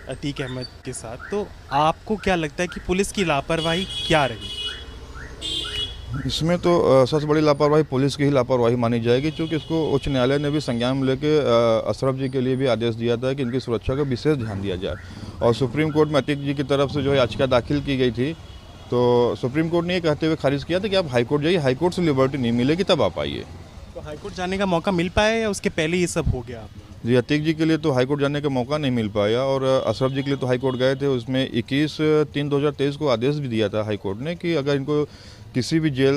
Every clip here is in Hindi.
अतीक अहमद के साथ, तो आपको क्या लगता है कि पुलिस की लापरवाही क्या रही? इसमें तो सबसे बड़ी लापरवाही पुलिस की ही लापरवाही मानी जाएगी, क्योंकि इसको उच्च न्यायालय ने भी संज्ञान में लेके अशरफ जी के लिए भी आदेश दिया था कि इनकी सुरक्षा का विशेष ध्यान दिया जाए। और सुप्रीम कोर्ट में अतीक जी की तरफ से जो है याचिका दाखिल की गई थी, तो सुप्रीम कोर्ट ने ये कहते हुए खारिज किया था कि आप हाईकोर्ट जाइए, हाईकोर्ट से लिबर्टी नहीं मिलेगी तब आप आइए। तो हाईकोर्ट जाने का मौका मिल पाया या उसके पहले ये सब हो गया आप लोगों जी, अतीक जी के लिए तो हाईकोर्ट जाने का मौका नहीं मिल पाया, और अशरफ जी के लिए तो हाईकोर्ट गए थे। उसमें 21/3/2023 को आदेश भी दिया था हाईकोर्ट ने कि अगर इनको किसी भी जेल,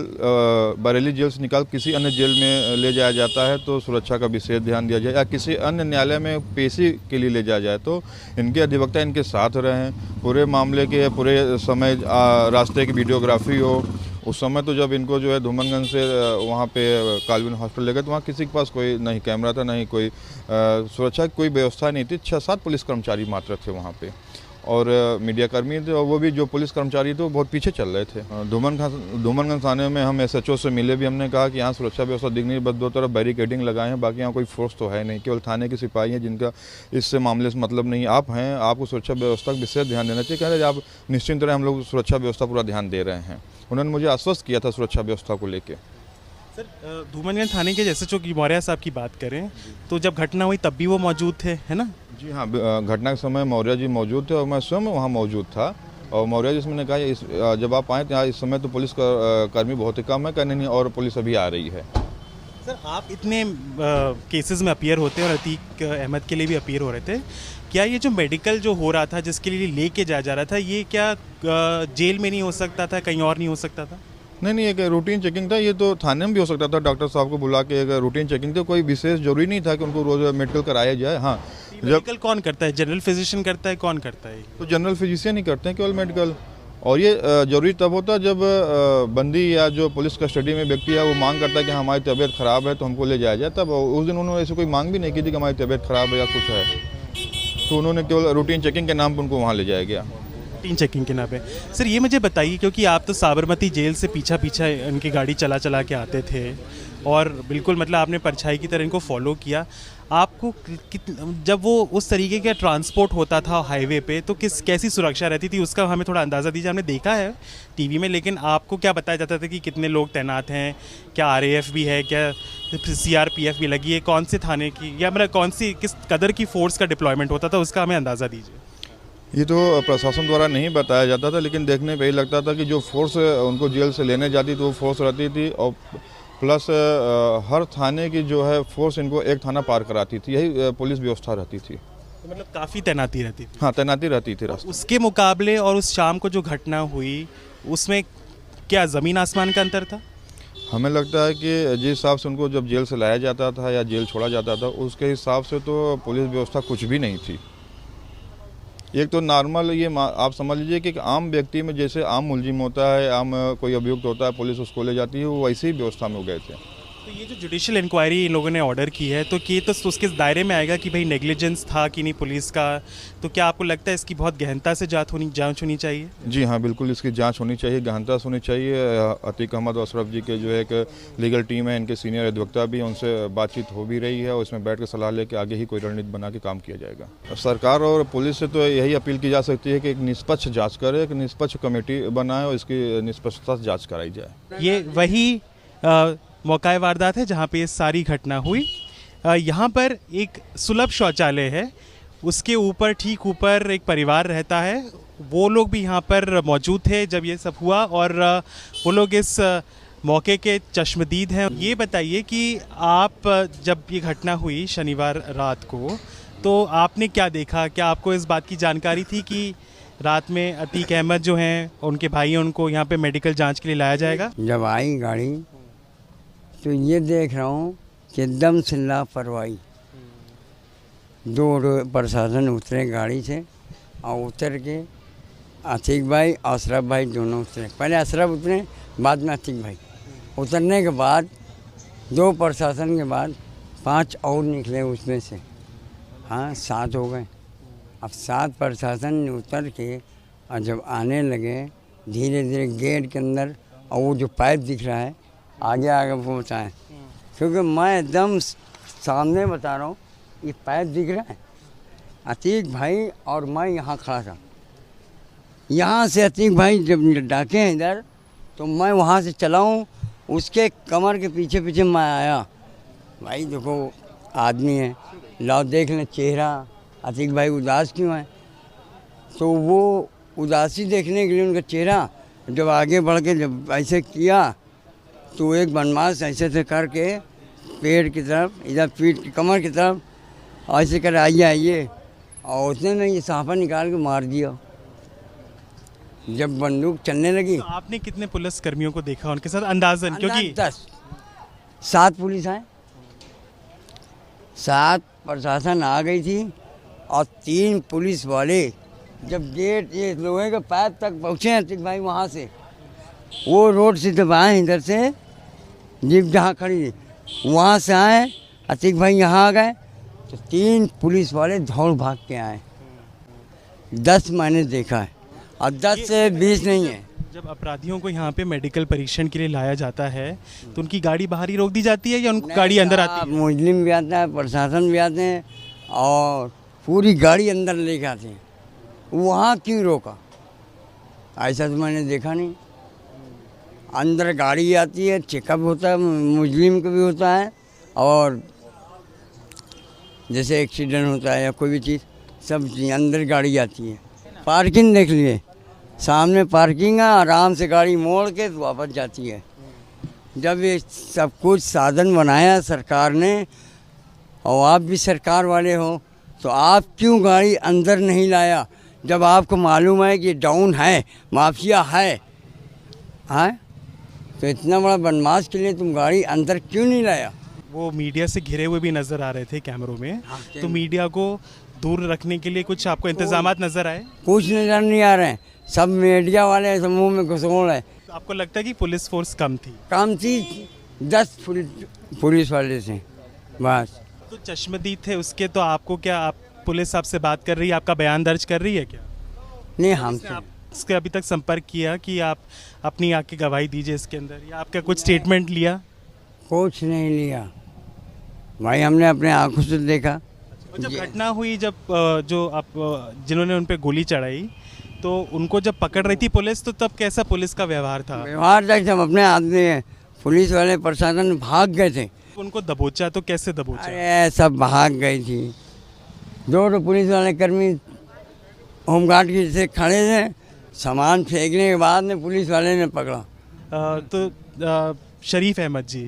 बरेली जेल से निकाल किसी अन्य जेल में ले जाया जाता है तो सुरक्षा का विशेष ध्यान दिया जाए, या किसी अन्य न्यायालय में पेशी के लिए ले जाया जाए तो इनके अधिवक्ता इनके साथ रहें, पूरे मामले के पूरे समय रास्ते की वीडियोग्राफी हो। उस समय तो जब इनको जो है धूमनगंज से वहाँ पे कालविन हॉस्पिटल ले गए तो वहाँ किसी के पास कोई नहीं कैमरा था, नहीं कोई सुरक्षा की कोई व्यवस्था नहीं थी। 6-7 पुलिस कर्मचारी मात्र थे वहाँ पे, और मीडिया कर्मी थे, और वो भी जो पुलिस कर्मचारी थे वो बहुत पीछे चल रहे थे। धूमनगंज थाने में हम SHO से मिले भी, हमने कहा कि यहाँ सुरक्षा व्यवस्था दिख नहीं, बस 2 तरफ बैरिकेडिंग लगाए हैं, बाकी यहाँ कोई फोर्स तो है नहीं, केवल थाने के सिपाही हैं जिनका इससे मामले से मतलब नहीं। आप हैं, आपको सुरक्षा व्यवस्था का विशेष ध्यान देना चाहिए। कह रहे आप निश्चिंत रहे, हम लोग सुरक्षा व्यवस्था पूरा ध्यान दे रहे हैं। उन्होंने मुझे आश्वस्त किया था सुरक्षा व्यवस्था को लेकर। सर, धूमनगंज थाने के SHO की मौर्य साहब की बात करें तो जब घटना हुई तब भी वो मौजूद थे, है ना? जी हाँ, घटना के समय मौर्य जी मौजूद थे और मैं स्वयं वहाँ मौजूद था। और मौर्य जी से मैंने कहा जब आप आए तो इस समय तो पुलिस कर्मी बहुत ही कम है, कहने नहीं, और पुलिस अभी आ रही है। सर, आप इतने केसेस में अपीयर होते हैं और अतीक अहमद के लिए भी अपीयर हो रहे थे, क्या ये जो मेडिकल जो हो रहा था जिसके लिए लेके जा रहा था, ये क्या जेल में नहीं हो सकता था, कहीं और नहीं हो सकता था? नहीं, एक रूटीन चेकिंग था। ये तो थाने में भी हो सकता था, डॉक्टर साहब को बुला के एक रूटीन चेकिंग था। कोई विशेष जरूरी नहीं था कि उनको रोज मेडिकल कराया जाए। हाँ, मेडिकल कौन करता है? जनरल फिजिशियन करता है? कौन करता है? तो जनरल फिजिशियन ही करते हैं केवल मेडिकल। और ये जरूरी तब होता है जब बंदी या जो पुलिस कस्टडी में व्यक्ति है वो मांग करता है कि हमारी तबीयत खराब है तो हमको ले जाया जाए, तब। उस दिन उन्होंने ऐसे कोई मांग भी नहीं की थी कि हमारी तबीयत खराब है या कुछ है, तो उन्होंने केवल रूटीन चेकिंग के नाम पर उनको वहाँ ले जाया गया। रूटीन चेकिंग के नाम पे। सर, ये मुझे बताइए, क्योंकि आप तो साबरमती जेल से पीछा इनकी गाड़ी चला के आते थे और बिल्कुल मतलब आपने परछाई की तरह इनको फॉलो किया। आपको जब वो उस तरीके का ट्रांसपोर्ट होता था हाईवे पे तो कैसी सुरक्षा रहती थी, उसका हमें थोड़ा अंदाज़ा दीजिए। हमने देखा है टीवी में, लेकिन आपको क्या बताया जाता था कि कितने लोग तैनात हैं, क्या RAF भी है, क्या CRPF भी लगी है, कौन से थाने की, या मतलब किस कदर की फोर्स का डिप्लॉयमेंट होता था, उसका हमें अंदाज़ा दीजिए। ये तो प्रशासन द्वारा नहीं बताया जाता था, लेकिन देखने पे ही लगता था कि जो फोर्स उनको जेल से लेने जाती थी वो फोर्स रहती थी, और प्लस हर थाने की जो है फोर्स इनको एक थाना पार कराती थी, यही पुलिस व्यवस्था रहती थी। तो मतलब काफ़ी तैनाती रहती थी? हाँ, तैनाती रहती थी रास्ते। उसके मुकाबले और उस शाम को जो घटना हुई उसमें क्या ज़मीन आसमान का अंतर था? हमें लगता है कि जिस हिसाब से उनको जब जेल से लाया जाता था या जेल छोड़ा जाता था, उसके हिसाब से तो पुलिस व्यवस्था कुछ भी नहीं थी। एक तो नॉर्मल ये आप समझ लीजिए कि एक आम व्यक्ति में जैसे आम मुलजिम होता है, आम कोई अभियुक्त होता है, पुलिस उसको ले जाती है, वो वैसी ही व्यवस्था में हो गए थे। तो ये जो जुडिशियल इंक्वायरी इन लोगों ने ऑर्डर की है, तो ये तो उसके दायरे में आएगा कि भाई नेग्लिजेंस था कि नहीं पुलिस का? तो क्या आपको लगता है इसकी बहुत गहनता से जांच होनी चाहिए? जी हाँ, बिल्कुल इसकी जांच होनी चाहिए, गहनता से होनी चाहिए। अतीक अहमद और अशरफ जी के जो है एक लीगल टीम है, इनके सीनियर अधिवक्ता भी, उनसे बातचीत हो भी रही है, और इसमें बैठ कर सलाह लेकर आगे ही कोई रणनीति बना के काम किया जाएगा। सरकार और पुलिस से तो यही अपील की जा सकती है कि एक निष्पक्ष जाँच करे, एक निष्पक्ष कमेटी बनाए और इसकी निष्पक्षता से जाँच कराई जाए। ये वही मौका वारदात है जहाँ पे ये सारी घटना हुई। यहाँ पर एक सुलभ शौचालय है, उसके ऊपर ठीक ऊपर एक परिवार रहता है। वो लोग भी यहाँ पर मौजूद थे जब ये सब हुआ, और वो लोग इस मौके के चश्मदीद हैं। ये बताइए कि आप जब ये घटना हुई शनिवार रात को, तो आपने क्या देखा? क्या आपको इस बात की जानकारी थी कि रात में अतीक अहमद जो हैं उनके भाई हैं, उनको यहाँ पे मेडिकल जांच के लिए लाया जाएगा? जब आई गाड़ी तो ये देख रहा हूँ कि एकदम से लापरवाही। 2 प्रशासन उतरे गाड़ी से, और उतर के अतीक भाई, अशरफ भाई दोनों उतरे। पहले अशरफ उतरे, बाद में अतीक भाई। उतरने के बाद 2 प्रशासन के बाद 5 और निकले उसमें से। हाँ, 7 हो गए। अब 7 प्रशासन उतर के और जब आने लगे धीरे धीरे गेट के अंदर, और वो जो पाइप दिख रहा है आगे पहुँचाएँ, क्योंकि मैं एकदम सामने बता रहा हूँ, ये पाइप दिख रहा है, अतीक भाई और मैं यहाँ खड़ा था। यहाँ से अतीक भाई जब डाके हैं इधर, तो मैं वहाँ से चला हूँ, उसके कमर के पीछे पीछे मैं आया। भाई देखो आदमी है, लाओ देख लें चेहरा, अतीक भाई उदास क्यों है? तो वो उदासी देखने के लिए उनका चेहरा जब आगे बढ़ के जब ऐसे किया, तो एक बदमाश ऐसे से करके पेड़ की तरफ, इधर पीठ की कमर की तरफ ऐसे कर आइए आइए, और उसने ना ये साफा निकाल के मार दिया। जब बंदूक चलने लगी, तो आपने कितने पुलिस कर्मियों को देखा उनके साथ अंदाजन? क्योंकि 7 पुलिस आए, 7 प्रशासन आ गई थी, और 3 पुलिस वाले जब गेट ये लोहे के पाइप तक पहुँचे हैं भाई, वहाँ से वो रोड से जब आए, इधर से जीप जहाँ खड़ी थी वहाँ से आए, अतीक भाई यहाँ आ गए, तो 3 पुलिस वाले दौड़ भाग के आए। 10 मैंने देखा है, और 10 से 20 नहीं है। जब अपराधियों को यहाँ पे मेडिकल परीक्षण के लिए लाया जाता है तो उनकी गाड़ी बाहर ही रोक दी जाती है या उनको गाड़ी अंदर आती है? मुस्लिम भी आता है, प्रशासन भी आते हैं, और पूरी गाड़ी अंदर लेके आते हैं। वहाँ क्यों रोका? ऐसा तो मैंने देखा नहीं। अंदर गाड़ी आती है, चेकअप होता है, मुस्लिम का भी होता है, और जैसे एक्सीडेंट होता है या कोई भी चीज़, सब चीज़ अंदर गाड़ी आती है। पार्किंग देख लिए, सामने पार्किंग है, आराम से गाड़ी मोड़ के वापस जाती है। जब ये सब कुछ साधन बनाया सरकार ने, और आप भी सरकार वाले हो, तो आप क्यों गाड़ी अंदर नहीं लाया? जब आपको मालूम है कि डाउन है, माफिया है, हाँ, तो इतना बड़ा बदमाश के लिए तुम गाड़ी अंदर क्यों नहीं लाया? वो मीडिया से घिरे हुए भी नजर आ रहे थे कैमरों में, तो मीडिया को दूर रखने के लिए कुछ आपको इंतजामात नजर आए? कुछ नज़र नहीं आ रहे हैं, सब मीडिया वाले समूह में घुसोड़ है। तो आपको लगता है कि पुलिस फोर्स कम थी? काम थी, 10 पुलिस वाले थे बस। तो चश्मदीद थे उसके, तो आपको क्या, आप पुलिस आपसे बात कर रही है, आपका बयान दर्ज कर रही है क्या? नहीं, हमसे आपसे अभी तक संपर्क किया कि आप अपनी आके गवाही दीजिए इसके अंदर, या आपका कुछ स्टेटमेंट लिया? कुछ नहीं लिया भाई, हमने अपने आंखों से देखा। और जब घटना हुई, जब जो आप जिन्होंने उन पे गोली चढ़ाई, तो उनको जब पकड़ रही थी पुलिस, तो तब कैसा पुलिस का व्यवहार था? व्यवहार तक सब अपने आदमी है, पुलिस वाले प्रशासन भाग गए थे। उनको दबोचा तो कैसे दबोचा? अरे सब भाग गई थी। 2 पुलिस वाले कर्मी होमगार्ड के से खड़े थे, सामान फेंकने के बाद में पुलिस वाले ने पकड़ा। शरीफ अहमद जी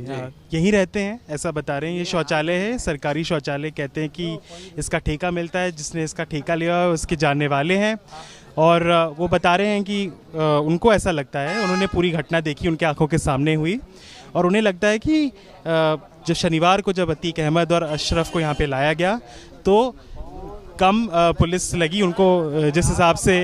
यहीं रहते हैं, ऐसा बता रहे हैं। ये शौचालय है, सरकारी शौचालय, कहते हैं कि इसका ठेका मिलता है, जिसने इसका ठेका लिया है उसके जानने वाले हैं, और वो बता रहे हैं कि उनको ऐसा लगता है, उन्होंने पूरी घटना देखी, उनके आंखों के सामने हुई, और उन्हें लगता है कि जब शनिवार को जब अतीक अहमद और अशरफ को यहाँ पे लाया गया, तो कम पुलिस लगी उनको, जिस हिसाब से